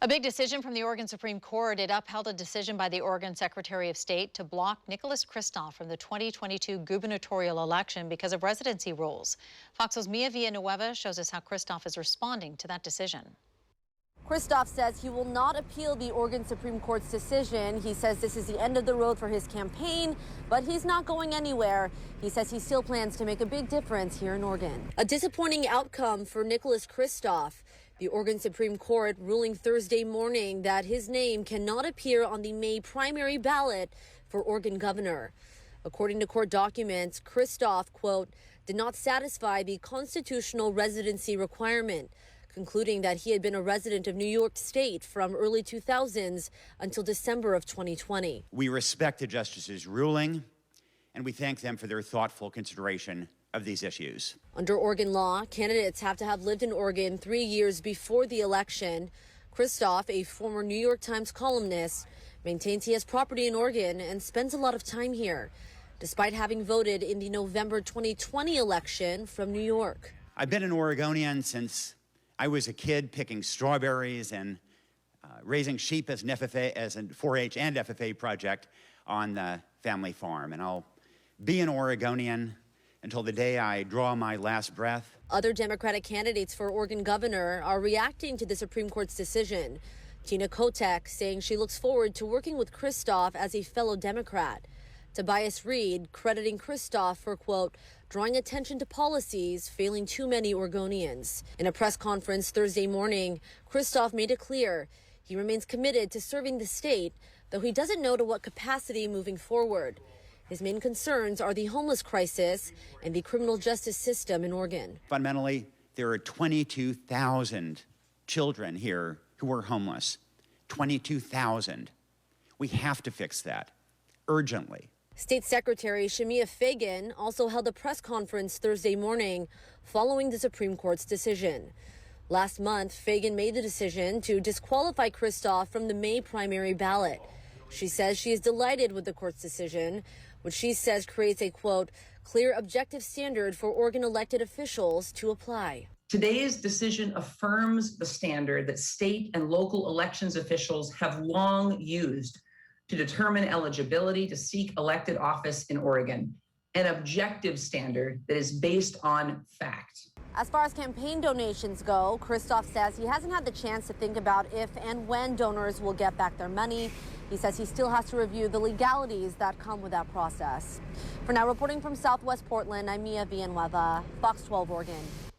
A big decision from the Oregon Supreme Court. It upheld a decision by the Oregon Secretary of State to block Nicholas Kristof from the 2022 gubernatorial election because of residency rules. Fox's Mia Villanueva shows us how Kristof is responding to that decision. Kristof says he will not appeal the Oregon Supreme Court's decision. He says this is the end of the road for his campaign, but he's not going anywhere. He says he still plans to make a big difference here in Oregon. A disappointing outcome for Nicholas Kristof. The Oregon Supreme Court ruling Thursday morning that his name cannot appear on the May primary ballot for Oregon governor. According to court documents, Kristof, quote, did not satisfy the constitutional residency requirement, concluding that he had been a resident of New York State from early 2000s until December of 2020. We respect the justices' ruling, and we thank them for their thoughtful consideration of these issues. Under Oregon law, candidates have to have lived in Oregon 3 years before the election. Kristof, a former New York Times columnist, maintains he has property in Oregon and spends a lot of time here, despite having voted in the November 2020 election from New York. I've been an Oregonian since I was a kid, picking strawberries and raising sheep as an FFA, as a 4-H and FFA project on the family farm. And I'll be an Oregonian until the day I draw my last breath. Other Democratic candidates for Oregon governor are reacting to the Supreme Court's decision. Tina Kotek saying she looks forward to working with Kristof as a fellow Democrat. Tobias Reed crediting Kristof for, quote, drawing attention to policies failing too many Oregonians. In a press conference Thursday morning, Kristof made it clear he remains committed to serving the state, though he doesn't know to what capacity moving forward. His main concerns are the homeless crisis and the criminal justice system in Oregon. Fundamentally, there are 22,000 children here who are homeless. 22,000. We have to fix that urgently. State Secretary Shemia Fagan also held a press conference Thursday morning following the Supreme Court's decision. Last month, Fagan made the decision to disqualify Kristof from the May primary ballot. She says she is delighted with the court's decision, which she says creates a, quote, clear objective standard for Oregon elected officials to apply. Today's decision affirms the standard that state and local elections officials have long used to determine eligibility to seek elected office in Oregon, an objective standard that is based on fact. As far as campaign donations go, Kristof says he hasn't had the chance to think about if and when donors will get back their money. He says he still has to review the legalities that come with that process. For now, reporting from Southwest Portland, I'm Mia Villanueva, Fox 12 Oregon.